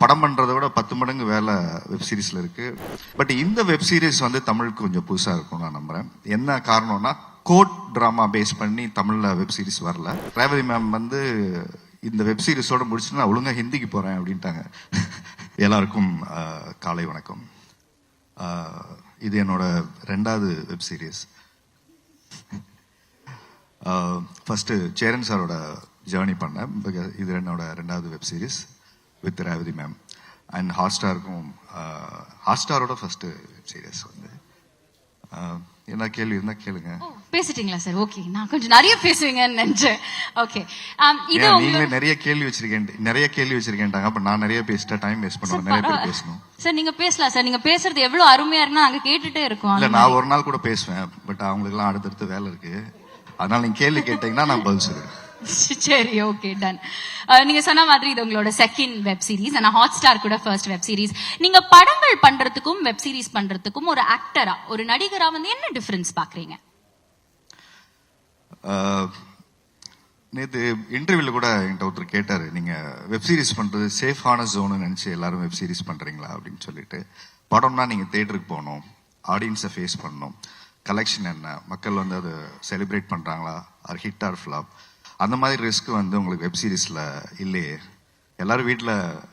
படம் பண்றதை விட 10 மடங்கு வேலை வெப் சீரிஸ்ல இருக்கு. பட் இந்த வெப் சீரிஸ் வந்து தமிழுக்கு கொஞ்சம் புதுசா இருக்கும் நான் நம்புறேன். என்ன காரணம்னா கோர்ட் டிராமா பேஸ் பண்ணி தமிழ்ல வெப் சீரிஸ் வரல. ரேவதி மேம் வந்து இந்த வெப் சீரிஸோட முடிச்சுட்டு நான் ஒழுங்கா ஹிந்திக்கு போறேன் அப்படின்ட்டாங்க. எல்லாருக்கும் காலை வணக்கம். இது என்னோட 2வது வெப் சீரிஸ். ஃபர்ஸ்ட் சேரன் சாரோட ஜேர்னி பண்ணேன். இது என்னோட 2வது web series with Revathi ma'am. And ஹாட்ஸ்டாருக்கும் ஹாட்ஸ்டாரோட ஃபர்ஸ்ட் வெப் சீரிஸ் வந்து என்ன கேள்வி இருந்தா கேளுங்க. பேசிட்டீங்களா சார்? ஓகே, நான் கொஞ்சம் நிறைய பேசுவீங்கன்னு நினைச்சேன். ஓகே, இது நீங்க நிறைய கேள்வி வச்சிருக்கேன்டாங்க. அப்ப நான் நிறைய பேசிட்டா டைம் வேஸ்ட் பண்ணுவேன். நிறைய பேர் பேசணும் சார். நீங்க பேசலாம் சார். நீங்க பேசுறது எவ்வளவு அருமையா இருக்குன்னா நாங்க கேட்டுட்டே இருக்கோம். இல்ல, நான் ஒரு நாள் கூட பேசுவேன். பட் அவங்களுக்கு எல்லாம் அடுத்தடுத்து வேலை இருக்கு. அதனால நீங்க கேள்வி கேட்டீங்கன்னா நான் பதில் சொல்லுவேன். சரி, ஓகே, டன். நீங்க சொன்ன மாதிரி இது உங்களோட 2nd வெப் சீரிஸ். ஆனா ஹாட்ஸ்டார் கூட ஃபர்ஸ்ட் வெப் சீரிஸ். நீங்க படங்கள் பண்றதுக்கும் வெப் சீரிஸ் பண்றதுக்கும் ஒரு ஆக்டரா, ஒரு நடிகரா வந்து என்ன டிஃபரன்ஸ் பாக்குறீங்க? நேத்து இன்டர்வியூல கூட என்கிட்ட ஒருத்தர் கேட்டாரு, நீங்க வெப் சீரிஸ் பண்றது சேஃபான ஜோன் நினைச்சு எல்லாரும் வெப் சீரிஸ் பண்றீங்களா அப்படின்னு சொல்லிட்டு. படம்னா நீங்க தியேட்டருக்கு போகணும், ஆடியன்ஸை ஃபேஸ் பண்ணணும், கலெக்ஷன் என்ன, மக்கள் வந்து அதை செலிப்ரேட் பண்றாங்களா, ஆர் ஹிட் ஆர் ஃபிளாப், அந்த மாதிரி ரிஸ்க் வந்து உங்களுக்கு வெப் சீரிஸ்ல இல்லையே. எல்லாரும் வீட்டில்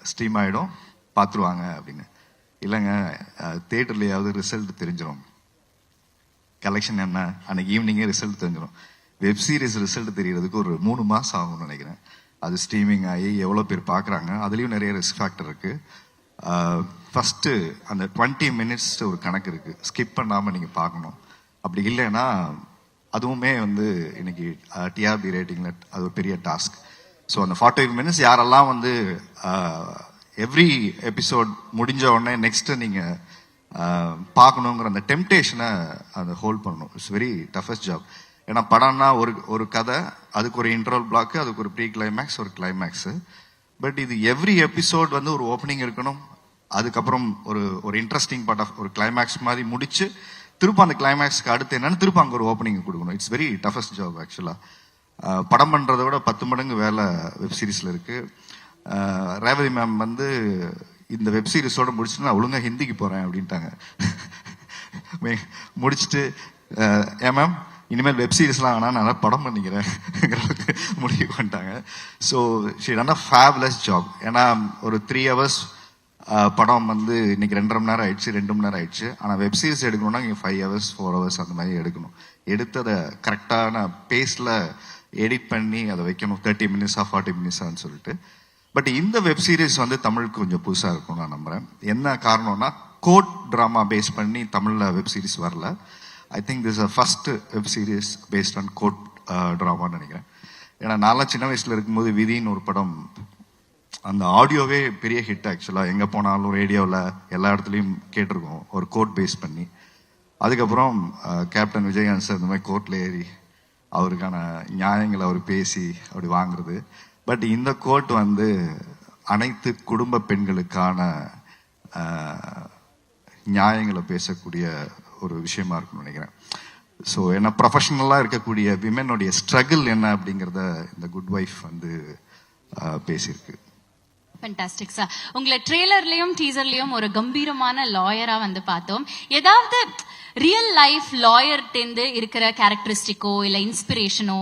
ஸ்ட்ரீம் ஆகிடும், பார்த்துருவாங்க அப்படின்னு. இல்லைங்க, தியேட்டர்லையாவது ரிசல்ட் தெரிஞ்சிடும், கலெக்ஷன் என்ன, அன்னைக்கு ஈவினிங்கே ரிசல்ட் தெரிஞ்சிடும். வெப் சீரிஸ் ரிசல்ட் தெரியறதுக்கு ஒரு 3 மாதம் ஆகும்னு நினைக்கிறேன். அது ஸ்ட்ரீமிங் ஆகி எவ்வளோ பேர் பார்க்குறாங்க, அதுலேயும் நிறைய ரிஸ்க் ஃபேக்டர் இருக்கு. ஃபர்ஸ்ட் அந்த 20 மினிட்ஸ் ஒரு கணக்கு இருக்கு, ஸ்கிப் பண்ணாமல் நீங்கள் பார்க்கணும். அப்படி இல்லைன்னா அதுவுமே வந்து இன்னைக்கு டிஆர்பி ரேட்டிங்ல அது ஒரு பெரிய டாஸ்க். ஸோ அந்த 45 மினிட்ஸ் யாரெல்லாம் வந்து எவ்ரி எபிசோட் முடிஞ்ச உடனே நெக்ஸ்ட் நீங்க பார்க்கணுங்கிற அந்த டெம்டேஷனை அதை ஹோல்ட் பண்ணணும். It's very toughest job. ஏன்னா படம்னா ஒரு கதை, அதுக்கு ஒரு இன்டர்வல் பிளாக், அதுக்கு ஒரு ப்ரீ கிளைமேக்ஸ், ஒரு கிளைமேக்ஸ். பட் இது எவ்ரி எபிசோட் வந்து ஒரு ஓப்பனிங் இருக்கணும், அதுக்கப்புறம் ஒரு இன்ட்ரெஸ்டிங் பார்ட் ஆஃப் ஒரு கிளைமேக்ஸ் மாதிரி முடிச்சு திரும்ப அந்த கிளைமேக்ஸ்க்கு அடுத்து என்னன்னு திரும்ப அங்கே ஒரு ஓப்பனிங் கொடுக்கணும். இட்ஸ் வெரி டஃபஸ்ட் ஜாப் ஆக்சுவலா. படம் பண்றதை விட 10 மடங்கு வேலை வெப் சீரிஸ்ல இருக்கு. ரேவதி மேம் வந்து இந்த வெப் சீரிஸோட முடிச்சுட்டு நான் ஒழுங்கா ஹிந்திக்கு போறேன் அப்படின்ட்டாங்க. முடிச்சுட்டு ஏன் மேம் இனிமேல் வெப் சீரிஸ்லாம் வேணா, நான் படம் பண்ணிக்கிறேன் முடிவு பண்ணிட்டாங்க. So she done a fabulous job. ஏன்னா ஒரு 3 hours படம் வந்து இன்னைக்கு 2.5 மணி நேரம் ஆயிடுச்சு, 2 மணி நேரம் ஆயிடுச்சு. ஆனால் வெப் சீரிஸ் எடுக்கணும்னா இங்கே 5 hours 4 hours அந்த மாதிரி எடுக்கணும். எடுத்து அதை கரெக்டான பேஸில் எடிட் பண்ணி அதை வைக்கணும். 30 மினிட்ஸா 40 மினிட்ஸான்னு சொல்லிட்டு. பட் இந்த வெப் சீரிஸ் வந்து தமிழுக்கு கொஞ்சம் புதுசாக இருக்கும் நான் நம்புறேன். என்ன காரணம்னா கோர்ட் டிராமா பேஸ் பண்ணி தமிழில் வெப் சீரிஸ் வரல. I think this first web series based on court டிராமான்னு நினைக்கிறேன். ஏன்னா நான்லாம் சின்ன வயசுல இருக்கும்போது விதின்னு ஒரு படம், அந்த ஆடியோவே பெரிய ஹிட் ஆக்சுவலா. எங்க போனாலும் ரேடியோவில் எல்லா இடத்துலையும் கேட்டிருக்கோம், ஒரு கோர்ட் பேஸ் பண்ணி. அதுக்கப்புறம் கேப்டன் விஜயகாந்த் சார் இந்த மாதிரி கோர்ட்ல ஏறி அவருக்கான நியாயங்களை அவர் பேசி அப்படி வாங்குறது. பட் இந்த கோர்ட் வந்து அனைத்து குடும்ப பெண்களுக்கான நியாயங்களை பேசக்கூடிய ஒரு விஷயமா இருக்கும்னு நினைக்கிறேன். ஸோ என்ன ப்ரொஃபஷனலாக இருக்கக்கூடிய விமெனுடைய ஸ்ட்ரகிள் என்ன அப்படிங்கிறத இந்த குட் ஒய்ஃப் வந்து பேசியிருக்கு. Fantastic sir. உங்களை ட்ரெய்லர்லயும் டீசர்லயும் ஒரு கம்பீரமான லாயரா வந்து பார்த்தோம். ஏதாவது ரியல் லைஃப் லாயர் டெந்து இருக்கிற கேரக்டரிஸ்டிக்கோ இல்ல இன்ஸ்பிரேஷனோ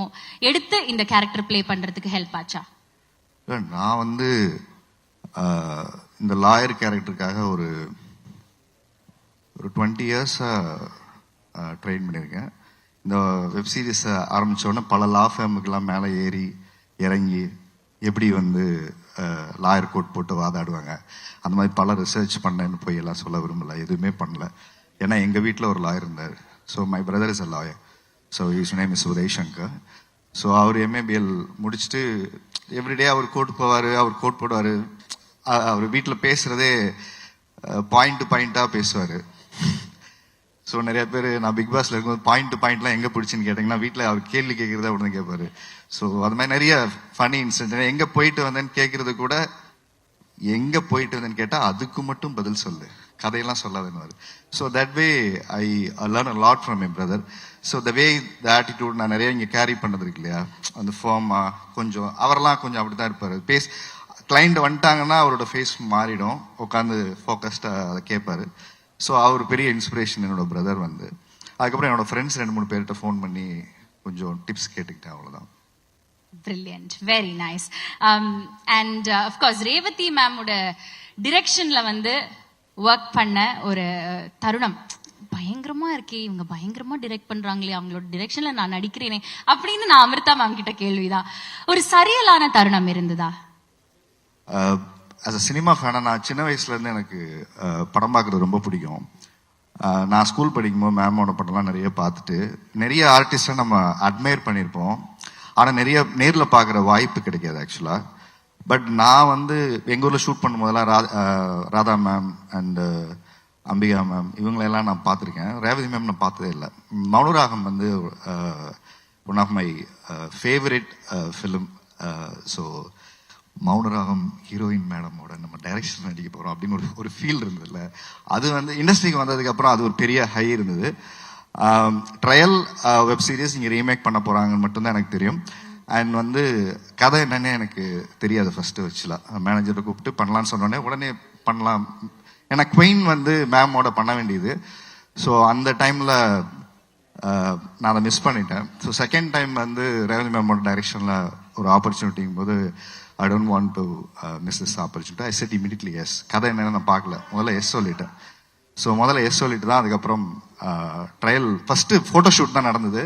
எடுத்து இந்த கேரக்டர் பிளே பண்றதுக்கு ஹெல்ப் ஆச்சா? நான் வந்து இந்த லாயர் கேரக்டருக்காக ஒரு 20 years ட்ரெயின் பண்ணியிருக்கேன். இந்த வெப் சீரிஸ் ஆரம்பிச்ச உடனே பல லா ஃபேமுக்கெல்லாம் மேலே ஏறி இறங்கி எப்படி வந்து லாயர் கோட் போட்டு வாதாடுவாங்க, அந்த மாதிரி பல ரிசர்ச் பண்ணேன்னு போய் எல்லாம் சொல்ல விரும்பல. எதுவுமே பண்ணல. ஏன்னா எங்கள் வீட்டில் ஒரு லாயர் இருந்தார். So my brother is a lawyer. So his name is Uday Shankar. So அவர் எம்ஏபிஎல் முடிச்சுட்டு எவ்ரிடே அவர் கோர்ட் போவார், அவர் கோர்ட் போடுவார். அவர் வீட்டில் பேசுகிறதே பாயிண்ட் டு பாயிண்ட்டாக பேசுவார். ஸோ நிறைய பேர் நான் பிக் பாஸ்ல இருக்கும்போது பாயிண்ட் டு பாயிண்ட்லாம் எங்கே பிடிச்சின்னு கேட்டிங்கன்னா வீட்டில் அவர் கேள்வி கேட்குறதா உடனே கேட்பாரு. ஸோ அது மாதிரி நிறைய ஃபனி இன்சிடென்ட். எங்கே போயிட்டு வந்தேன்னு கேட்கறது கூட எங்கே போயிட்டு வந்தேன்னு கேட்டால் அதுக்கு மட்டும் பதில் சொல்லு, கதையெல்லாம் சொல்லாதுன்னு. So that way I learn a lot from my brother. So the way the attitude நான் நிறைய இங்கே கேரி பண்ணது இருக்கு இல்லையா, அந்த ஃபார்மா கொஞ்சம் அவரெல்லாம் கொஞ்சம் அப்படி தான் இருப்பார். கிளைண்ட் வந்துட்டாங்கன்னா அவரோட ஃபேஸ் மாறிடும், உட்காந்து ஃபோக்கஸ்டாக அதை கேட்பாரு. ஸோ அவர் பெரிய இன்ஸ்பிரேஷன் என்னோட பிரதர் வந்து. அதுக்கப்புறம் என்னோட ஃப்ரெண்ட்ஸ் 2-3 பேர்கிட்ட ஃபோன் பண்ணி கொஞ்சம் டிப்ஸ் கேட்டுக்கிட்டேன், அவ்வளோதான். Brilliant, very nice. And of course Revathi மேமோட டிரெக்ஷன்ல வந்து ஒர்க் பண்ண ஒரு தருணம் பயங்கரமா இருக்கே, இவங்க பயங்கரமா டிரெக்ட் பண்றாங்களே, அவங்களோட டிரெக்ஷன்ல நான் நடிக்கிறேனே அப்படின்னு நான் அமிர்தா மேம் கிட்ட கேள்விதான். ஒரு சரியலான தருணம் இருந்ததா? ஆஸ் அ சினிமா ஃபேனா நான் சின்ன வயசுல இருந்து எனக்கு படம் பார்க்கறது ரொம்ப பிடிக்கும். நான் ஸ்கூல் படிக்கும்போது மேமோட படம்லாம் நிறைய பார்த்துட்டு நிறைய ஆர்டிஸ்டை நம்ம அட்மையர் பண்ணியிருப்போம். ஆனால் நிறைய நேரில் பார்க்குற வாய்ப்பு கிடைக்காது ஆக்சுவலாக. பட் நான் வந்து எங்கள் ஊரில் ஷூட் பண்ணும்போதெல்லாம் Radha ma'am and Ambika ma'am இவங்களெல்லாம் நான் பார்த்துருக்கேன். ரேவதி மேம் நான் பார்த்ததே இல்லை. மௌனராகம் வந்து one of my favourite film. So Mounaragam heroine மேடமோட நம்ம டைரக்ஷன் நடிக்க போகிறோம் அப்படின்னு ஒரு ஃபீல் இருந்ததுல்ல, அது வந்து இண்டஸ்ட்ரிக்கு வந்ததுக்கப்புறம் அது ஒரு பெரிய ஹை இருந்தது. ட்ரையல் வெப் சீரிஸ் இங்கே ரீமேக் பண்ண போகிறாங்கன்னு மட்டும்தான் எனக்கு தெரியும். அண்ட் வந்து கதை என்னன்னே எனக்கு தெரியாது ஃபர்ஸ்ட் வச்சுலாம். மேனேஜரை கூப்பிட்டு பண்ணலான்னு சொன்னோடனே உடனே பண்ணலாம், ஏன்னா குயின் வந்து மேமோட பண்ண வேண்டியது. ஸோ அந்த டைமில் நான் அதை மிஸ் பண்ணிட்டேன். ஸோ செகண்ட் டைம் வந்து ரேவதி மேமோட டைரக்ஷனில் ஒரு ஆப்பர்ச்சுனிட்டிங்கும் போது I don't want to miss this opportunity. I said immediately yes. கதை என்னன்னு நான் பார்க்கல, முதல்ல எஸ் சொல்லிட்டேன். ஸோ முதல்ல எஸ் சொல்லிட்டு தான் அதுக்கப்புறம் ட்ரையல் ஃபர்ஸ்ட் ஃபோட்டோஷூட் தான் நடந்தது.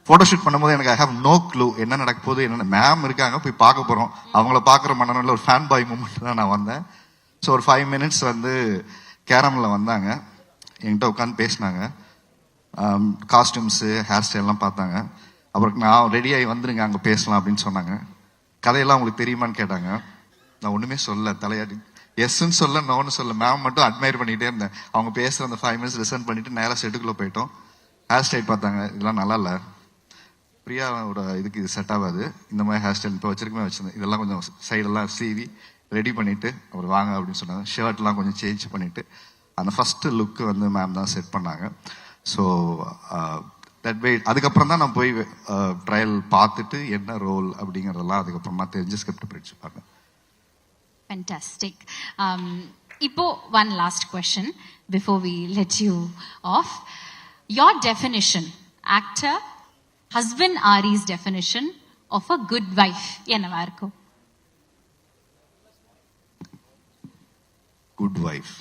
ஃபோட்டோஷூட் பண்ணும்போது எனக்கு ஐ ஹேவ் நோ க்ளூ என்ன நடக்க போகுது, என்னென்ன மேம் இருக்காங்க போய் பார்க்க போகிறோம், அவங்கள பார்க்குற மன்னனில் ஒரு ஃபேன் பாய் மூமெண்ட் தான் நான் வந்தேன். ஸோ ஒரு 5 minutes வந்து கேரமில் வந்தாங்க, என்கிட்ட உட்காந்து பேசினாங்க, காஸ்டியூம்ஸு ஹேர் ஸ்டைல்லாம் பார்த்தாங்க. அப்புறம் நான் ரெடியாகி வந்துருங்க அங்கே பேசலாம் அப்படின்னு சொன்னாங்க. கதையெல்லாம் உங்களுக்கு தெரியுமான்னு கேட்டாங்க. நான் ஒன்றுமே சொல்ல, தலையாடி எஸ்ன்னு சொல்ல நோன்னு சொல்ல, மேம் மட்டும் அட்மையர் பண்ணிகிட்டே இருந்தேன். அவங்க பேசுகிற அந்த 5 minutes லிசன் பண்ணிட்டு நேராக செட்டுக்குள்ளே போயிட்டோம். ஹேர் ஸ்டைல் பார்த்தாங்க, இதெல்லாம் நல்லா இல்லை, பிரியாவோட இதுக்கு இது செட் ஆகாது, இந்த மாதிரி ஹேர் ஸ்டைல் இப்போ வச்சிருக்கமே வச்சிருந்தேன், இதெல்லாம் கொஞ்சம் சைடெல்லாம் சீவி ரெடி பண்ணிட்டு அவர் வாங்க அப்படின்னு சொன்னாங்க. ஷர்ட்லாம் கொஞ்சம் சேஞ்ச் பண்ணிட்டு அந்த ஃபர்ஸ்ட் லுக்கு வந்து மேம் தான் செட் பண்ணாங்க. ஸோ தட் வே அதுக்கப்புறம் தான் நான் போய் ட்ரையல் பார்த்துட்டு என்ன ரோல் அப்படிங்கிறதெல்லாம் அதுக்கப்புறமா தெரிஞ்சு ஸ்கிரிப்ட் படிச்சுப்பாங்க. Fantastic. இப்போ one last question before we let you off. Your definition, actor, husband Ari's definition of a good wife என்னவா இருக்கும்? குட் வைஃப்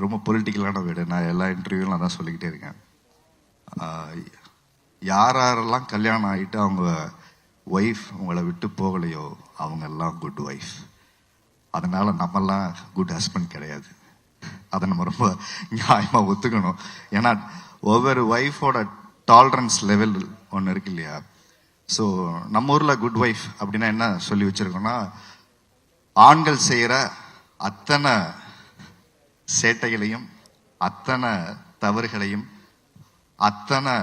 ரொம்ப பொலிட்டிக்கலான வீடு. நான் எல்லா இன்டர்வியூலும் நான் தான் சொல்லிக்கிட்டே இருக்கேன். யாரெல்லாம் கல்யாணம் ஆகிட்டு அவங்க ஒய்ஃப் உங்களை விட்டு போகலையோ அவங்க எல்லாம் குட் ஒய்ஃப். அதனால நம்மெல்லாம் குட் ஹஸ்பண்ட் கிடையாது. அதை நம்ம ரொம்ப நியாயமாக ஒத்துக்கணும். ஏன்னா ஒவ்வொரு ஒய்ஃபோட டாலரன்ஸ் லெவல் ஒன்று இருக்கு இல்லையா. ஸோ நம்ம ஊரில் குட் ஒய்ஃப் அப்படின்னா என்ன சொல்லி வச்சிருக்கோம்னா, ஆண்கள் செய்கிற அத்தனை சேட்டைகளையும் அத்தனை தவறுகளையும் அத்தனை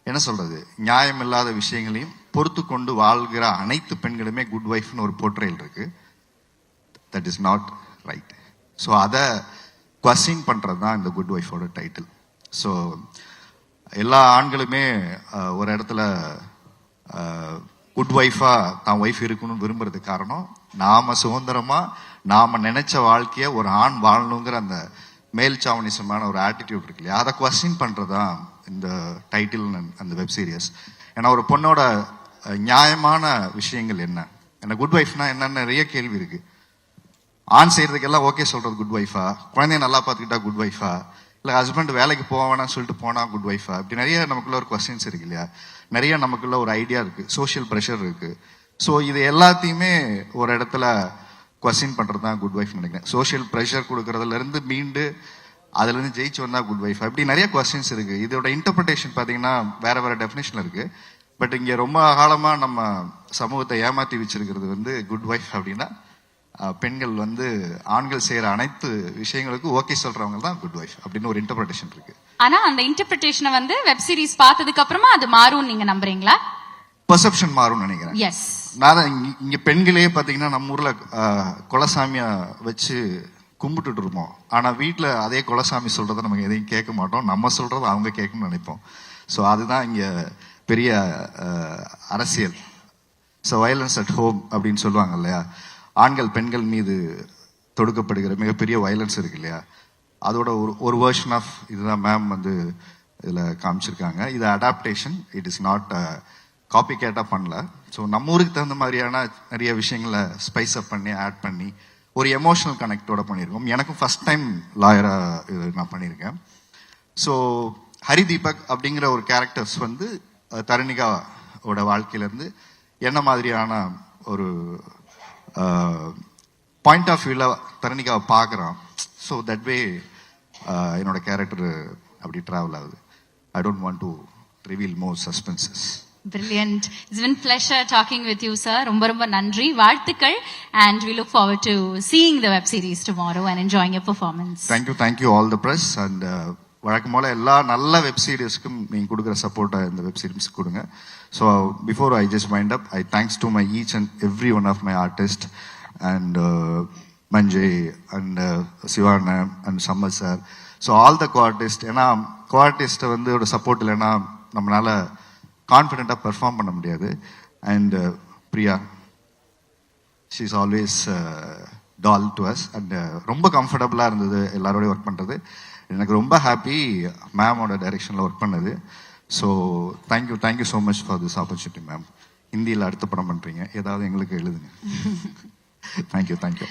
என்ன சொல்றது நியாயமில்லாத விஷயங்களையும் பொறுத்து கொண்டு வாழ்கிற அனைத்து பெண்களுமே குட் ஒய்ஃப்னு ஒரு போர்ட்ரேல் இருக்கு. That is not right. So அதை குவஸ்டின் பண்றது தான் இந்த குட் ஒய்ஃபோட டைட்டில். ஸோ எல்லா ஆண்களுமே ஒரு இடத்துல குட் ஒய்ஃபா தான் ஒய்ஃப் இருக்கணும்னு விரும்புறதுக்கு காரணம், நாம சுதந்திரமா நாம நினைச்ச வாழ்க்கைய ஒரு ஆண் வாழணுங்கிற அந்த மேல் சாவனிசமான ஒரு ஆட்டிடியூட் இருக்கு இல்லையா, அதை குவஸ்டின் பண்றதுதான் இந்த டைட்டில் அந்த வெப் சீரியஸ். ஏன்னா ஒரு பொண்ணோட நியாயமான விஷயங்கள் என்ன குட் ஒய்ஃப்னா என்னன்னு நிறைய கேள்வி இருக்கு. ஆண் செய்யறதுக்கெல்லாம் ஓகே சொல்றது குட் ஒய்ஃபா, குழந்தைய நல்லா பார்த்துக்கிட்டா குட் ஒய்ஃபா, இல்லை ஹஸ்பண்ட் வேலைக்கு போவானான்னு சொல்லிட்டு போனா குட் ஒய்ஃபா, இப்படி நிறைய நமக்குள்ள ஒரு கொஸ்டின்ஸ் இருக்கு இல்லையா. நிறைய நமக்குள்ள ஒரு ஐடியா இருக்கு, சோஷியல் ப்ரெஷர் இருக்கு. ஸோ இது எல்லாத்தையுமே ஒரு இடத்துல கொஸ்டின் பண்றது தான் குட் ஒய்ஃப் நினைக்கிறேன். சோஷியல் ப்ரெஷர் கொடுக்கறதுல இருந்து மீண்டு அதுல இருந்து ஜெயிச்சு வந்தா குட் ஒய்ஃப். அப்படி நிறைய கொஸ்டின்ஸ் இருக்கு. இதோட இன்டர்பிரிட்டேஷன் பாத்தீங்கன்னா வேற வேற டெஃபினேஷன் இருக்கு. பட் இங்க ரொம்ப காலமா நம்ம சமூகத்தை ஏமாத்தி வச்சிருக்கிறது வந்து குட் ஒய்ஃப் அப்படின்னா பெண்கள் வந்து ஆண்கள் செய்யற அனைத்து விஷயங்களுக்கும் ஓகே சொல்றவங்க தான் குட் ஒய்ஃப் அப்படின்னு ஒரு இன்டர்பிரிட்டேஷன் இருக்கு. ஆனா அந்த இன்டர்பிரிட்டேஷனை வந்து வெப் சீரிஸ் பார்த்ததுக்கு அப்புறமா அது மாறும் நீங்க நம்புறீங்களா? பெர்செப்ஷன் மாறும் நினைக்கிறேன். எஸ். நான் இங்க பெண்களே பாத்தீங்கன்னா நம்ம ஊர்ல குலசாமிய வச்சு கும்பிட்டுட்டு இருப்போம். ஆனா வீட்டுல அதே குலசாமி சொல்றதை நமக்கு எதையும் கேட்க மாட்டோம், நம்ம சொல்றதை அவங்க கேட்கணும்னு நினைப்போம். ஸோ அதுதான் இங்க பெரிய அரசியல். ஸோ வயலன்ஸ் அட் ஹோம் அப்படின்னு சொல்லுவாங்க இல்லையா, ஆண்கள் பெண்கள் மீது தொடுக்கப்படுகிற மிகப்பெரிய வயலன்ஸ் இருக்கு இல்லையா, அதோட ஒரு வெர்ஷன் ஆஃப் இதுதான் மேம் வந்து இதில் காமிச்சிருக்காங்க. இது adaptation, it is not copy கேட்டாக பண்ணல. ஸோ நம்ம ஊருக்கு தகுந்த மாதிரியான நிறைய விஷயங்களை ஸ்பைஸ் அப் பண்ணி ஆட் பண்ணி ஒரு எமோஷனல் கனெக்டோட பண்ணியிருக்கோம். எனக்கும் ஃபர்ஸ்ட் டைம் லாயராக இது நான் பண்ணியிருக்கேன். ஸோ ஹரி தீபக் அப்படிங்கிற ஒரு கேரக்டர்ஸ் வந்து தரணிகாவோட வாழ்க்கையிலேருந்து என்ன மாதிரியான ஒரு பாயிண்ட் ஆஃப் வியூவில் தரணிகாவை பார்க்குறான். ஸோ தட் வே என்னோட கேரக்டர் அப்படி ட்ராவல் ஆகுது. I don't want to reveal more suspenses. Brilliant. It's been pleasure talking with you, sir. ரொம்ப நன்றி, வாழ்த்துக்கள், and we look forward to seeing the web series tomorrow and enjoying your performance. Thank you all the press, and வழக்கம் போல எல்லா நல்ல web சீரிஸ்க்கும் நீங்க கொடுக்குற சப்போர்ட்டை இந்த வெப் சீரிஸ் கொடுங்க. So before I just wind up, I thanks to my each and every one of my artist and Manjay and Sivana and Sammar sir. So all the coartist, ஏன்னா கோஆர்டிஸ்ட்டை வந்து ஒரு சப்போர்ட் இல்லைன்னா நம்மளால கான்ஃபிடென்ட்டாக பெர்ஃபார்ம் பண்ண முடியாது. And Priya, she is always talk to us, and ரொம்ப கம்ஃபர்டபுளாக இருந்தது எல்லாரோடையும் ஒர்க் பண்ணுறது. எனக்கு ரொம்ப ஹாப்பி மேமோட டைரக்ஷனில் ஒர்க் பண்ணது. So thank you so much for this opportunity ma'am. ஹிந்தியில் அடுத்த படம் பண்ணுறீங்க, ஏதாவது எங்களுக்கு எழுதுங்க. தேங்க்யூ.